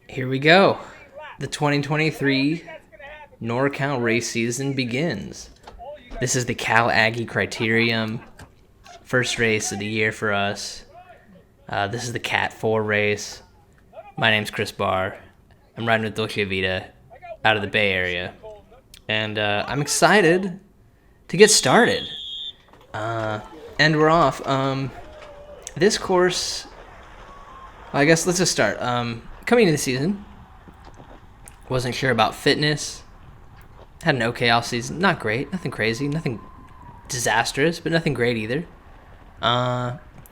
Here we go. The 2023 NorCal race season begins. This is the Cal Aggie Criterium. First race of the year for us. This is the Cat 4 race. My name's Chris Barr. I'm riding with Dolce Vita out of the Bay Area. And I'm excited to get started. And we're off. This course, well, I guess let's just start. Coming into the season, wasn't sure about fitness. Had an okay off season. Not great. Nothing crazy. Nothing disastrous, but nothing great either.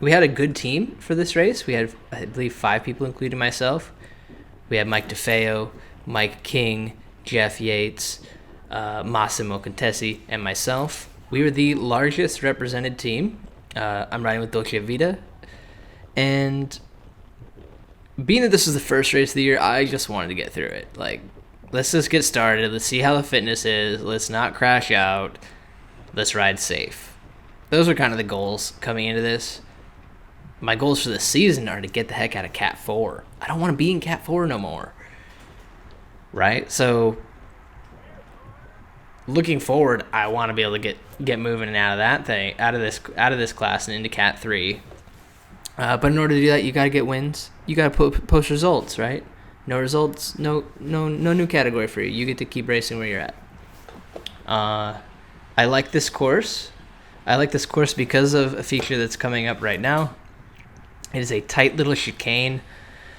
We had a good team for this race. We had, I believe, 5 people, including myself. We had Mike DeFeo, Mike King, Jeff Yates, Massimo Contesi, and myself. We were the largest represented team. I'm riding with Dolce Vita. And being that this is the first race of the year, I just wanted to get through it. Like, let's just get started. Let's see how the fitness is. Let's not crash out. Let's ride safe. Those are kind of the goals coming into this. My goals for the season are to get the heck out of Cat 4. I don't want to be in Cat 4 no more. Right? So, looking forward, I want to be able to get moving and out of that thing, out of this class and into Cat 3. But in order to do that, you got to get wins. You got to post results, right? No results, no new category for you. You get to keep racing where you're at. I like this course. I like this course because of a feature that's coming up right now. It is a tight little chicane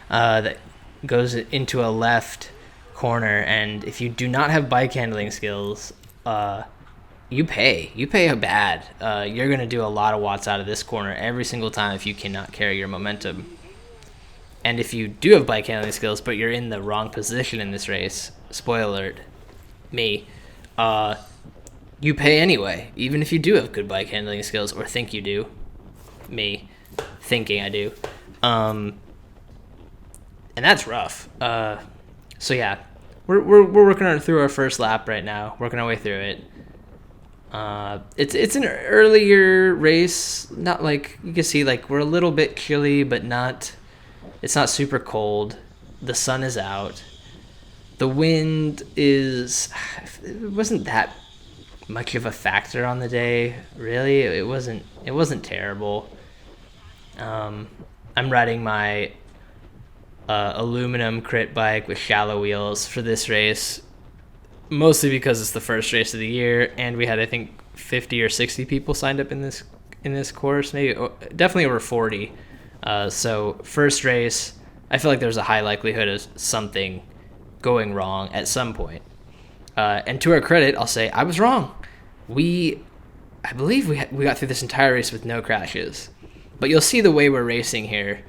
that goes into a left corner, and if you do not have bike handling skills, you pay bad. You're going to do a lot of watts out of this corner every single time if you cannot carry your momentum. And if you do have bike handling skills, but you're in the wrong position in this race, spoiler alert, me, you pay anyway, even if you do have good bike handling skills, or think you do. Me, thinking I do. And that's rough. So yeah, we're working through our first lap right now, working our way through it. It's an earlier race, not like, you can see, like, we're a little bit chilly, but it's not super cold. The sun is out. The wind it wasn't that much of a factor on the day, really. It wasn't terrible. I'm riding my aluminum crit bike with shallow wheels for this race, mostly because it's the first race of the year, and we had, I think, 50 or 60 people signed up in this course, maybe definitely over 40. So first race, I feel like there's a high likelihood of something going wrong at some point. And to our credit, I'll say I was wrong. I believe we got through this entire race with no crashes. But you'll see the way we're racing here.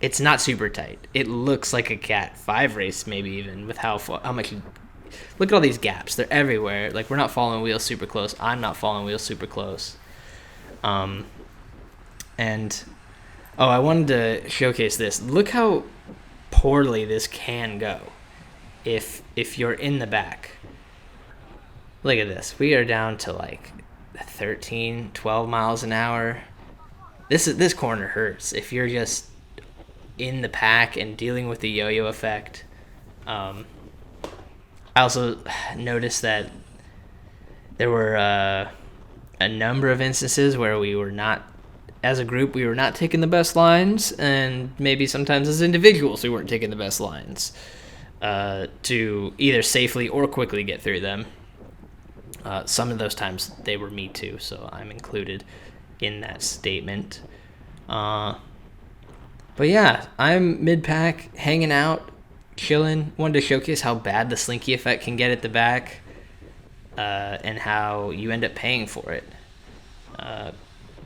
It's not super tight. It looks like a Cat 5 race, maybe even, with how much. Look at all these gaps. They're everywhere. Like, we're not following wheels super close. I'm not following wheels super close. And I wanted to showcase this. Look how poorly this can go if you're in the back. Look at this. We are down to like 13, 12 miles an hour. This corner hurts if you're just in the pack and dealing with the yo-yo effect. I also noticed that there were a number of instances where we were not, as a group, we were not taking the best lines, and maybe sometimes as individuals we weren't taking the best lines to either safely or quickly get through them. Some of those times they were me too, so I'm included in that statement. But yeah, I'm mid-pack, hanging out, chilling. Wanted to showcase how bad the slinky effect can get at the back, and how you end up paying for it.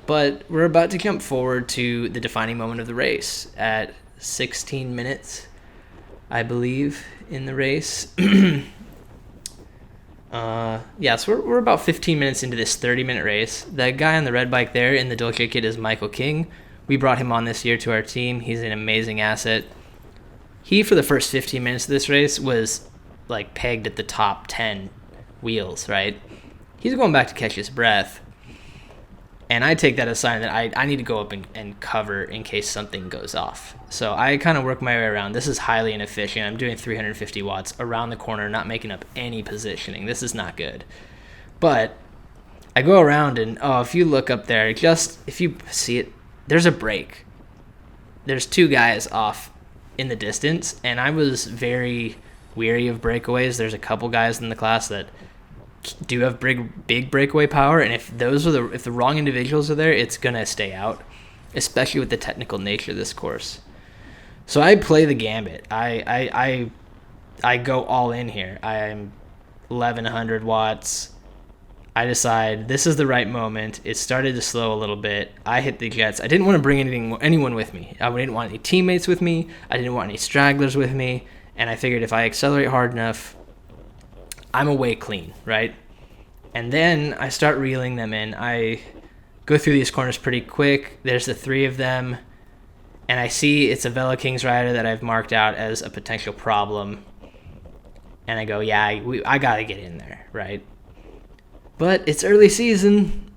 But we're about to jump forward to the defining moment of the race at 16 minutes, I believe, in the race. So we're about 15 minutes into this 30-minute race. The guy on the red bike there in the Dolce kit is Michael King. We brought him on this year to our team. He's an amazing asset. He, for the first 15 minutes of this race, was like pegged at the top 10 wheels, right? He's going back to catch his breath. And I take that as a sign that I need to go up and cover in case something goes off. So I kind of work my way around. This is highly inefficient. I'm doing 350 watts around the corner, not making up any positioning. This is not good. But I go around and, if you look up there, just if you see it, there's a break. There's two guys off in the distance, and I was very weary of breakaways. There's a couple guys in the class that do have big breakaway power, and if the wrong individuals are there, it's gonna stay out, especially with the technical nature of this course. So I play the gambit. I go all in here. I'm 1100 watts. I decide this is the right moment. It started to slow a little bit. I hit the jets. I didn't want to bring anyone with me. I didn't want any teammates with me. I didn't want any stragglers with me. And I figured if I accelerate hard enough, I'm away clean, right? And then I start reeling them in. I go through these corners pretty quick. There's the three of them. And I see it's a Velo Kings rider that I've marked out as a potential problem. And I go, yeah, I got to get in there, right? But it's early season.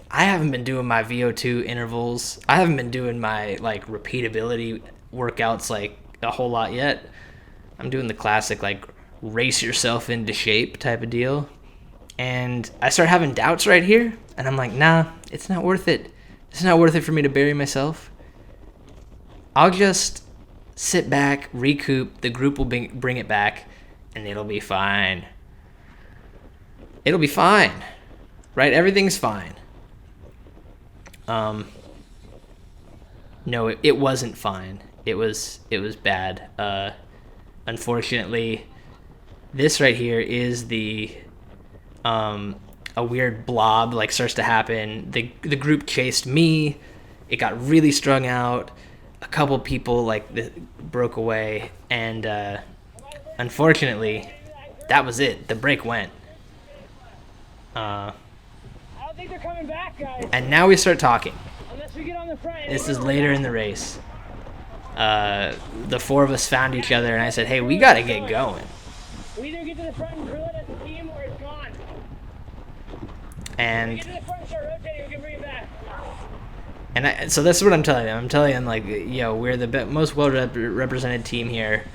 I haven't been doing my VO2 intervals. I haven't been doing my repeatability workouts a whole lot yet. I'm doing the classic race yourself into shape type of deal. And I start having doubts right here. And I'm like, nah, it's not worth it. It's not worth it for me to bury myself. I'll just sit back, recoup. The group will bring it back, and it'll be fine. It'll be fine, right? Everything's fine. No, it wasn't fine. It was bad. Unfortunately, this right here is a weird blob starts to happen. The group chased me. It got really strung out. A couple people broke away, and unfortunately, that was it. The break went. I don't think they're coming back, guys. And now we start talking. Unless we get on the front. This is later in the race. The four of us found each other, and I said, hey, we got to get going. We either get to the front and drill it as a team, or it's gone. And If we get to the front and start rotating, we can bring it back. So that's what I'm telling them. I'm telling them, we're the most well-represented team here.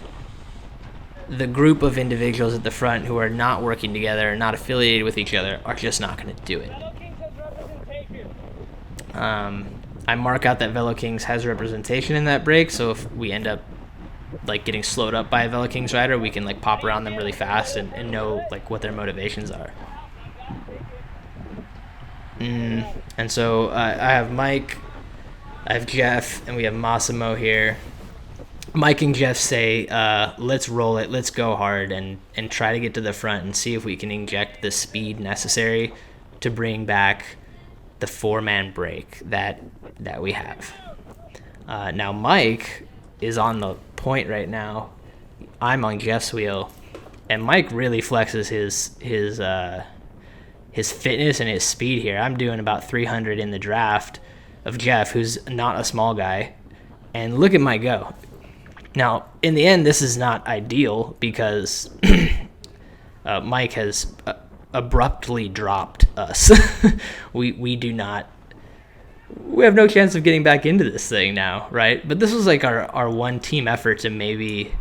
The group of individuals at the front who are not working together, not affiliated with each other, are just not going to do it. Velo Kings has representation. I mark out that Velo Kings has representation in that break, so if we end up getting slowed up by a Velo Kings rider, we can pop around them really fast and know what their motivations are. And so I have Mike, I have Jeff, and we have Massimo here. Mike and Jeff say, let's roll it, let's go hard, and try to get to the front and see if we can inject the speed necessary to bring back the four-man break that we have. Now Mike is on the point right now. I'm on Jeff's wheel, and Mike really flexes his fitness and his speed here. I'm doing about 300 in the draft of Jeff, who's not a small guy, and look at my go. Now, in the end, this is not ideal because Mike has abruptly dropped us. We have no chance of getting back into this thing now, right? But this was our one team effort to maybe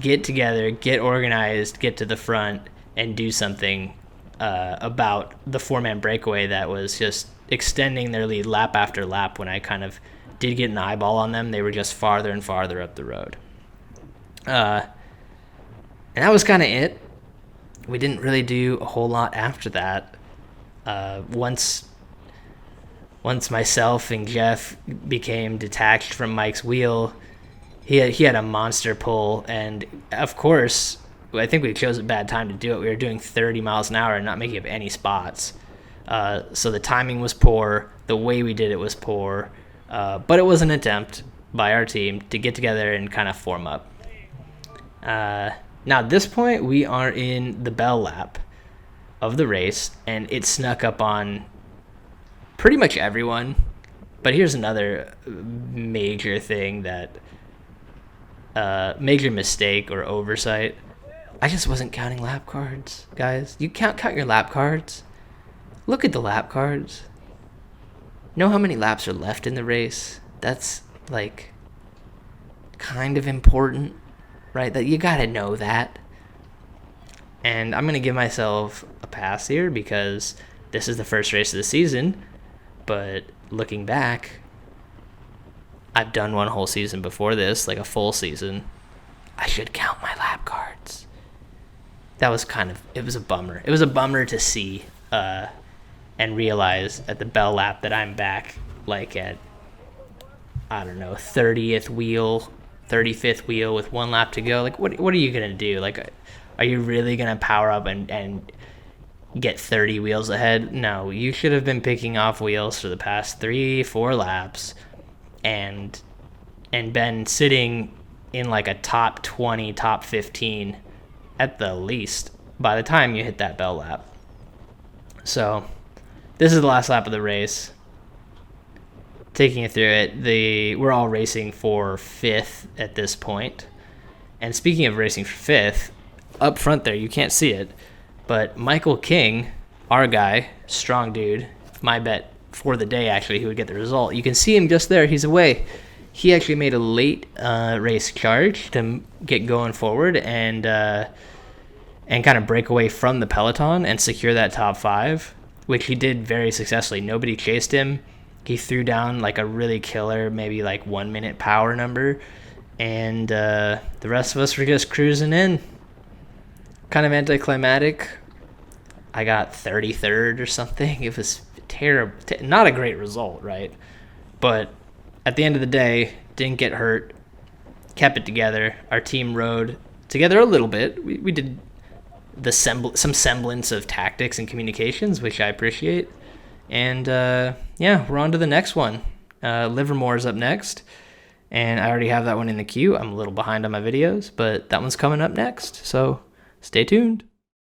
get together, get organized, get to the front, and do something about the four-man breakaway that was just extending their lead lap after lap. When I kind of did get an eyeball on them, they were just farther and farther up the road. And that was kind of it. We didn't really do a whole lot after that. Once myself and Jeff became detached from Mike's wheel, he had a monster pull, and of course, I think we chose a bad time to do it. We were doing 30 miles an hour and not making up any spots. So the timing was poor. The way we did it was poor. But it was an attempt by our team to get together and kind of form up. Now, at this point, we are in the bell lap of the race, and it snuck up on pretty much everyone. But here's another major thing major mistake or oversight. I just wasn't counting lap cards, guys. You count your lap cards. Look at the lap cards. know how many laps are left in the race? That's like kind of important, right? That you gotta know that. And I'm gonna give myself a pass here because this is the first race of the season. But looking back, I've done one whole season before this, like a full season. I should count my lap cards. That was it was a bummer. It was a bummer to see and realize at the bell lap that I'm back like at, I don't know, 35th wheel with 1 lap to go. Like, what are you going to do? Like, are you really going to power up and get 30 wheels ahead? No, you should have been picking off wheels for the past 3-4 laps and been sitting in like a top 20, top 15 at the least by the time you hit that bell lap. So this is the last lap of the race. Taking you through it, we're all racing for 5th at this point. And speaking of racing for 5th, up front there, you can't see it, but Michael King, our guy, strong dude, my bet for the day actually, he would get the result. You can see him just there, he's away. He actually made a late race charge to get going forward and kind of break away from the peloton and secure that top 5, which he did very successfully. Nobody chased him. He threw down like a really killer, maybe like 1 minute power number, and the rest of us were just cruising in. Kind of anticlimactic. I got 33rd or something. It was terrible. Not a great result, right? But at the end of the day, didn't get hurt, kept it together. Our team rode together a little bit. We did some semblance of tactics and communications, which I appreciate. And we're on to the next one. Livermore's up next, and I already have that one in the queue. I'm a little behind on my videos, but that one's coming up next, so stay tuned.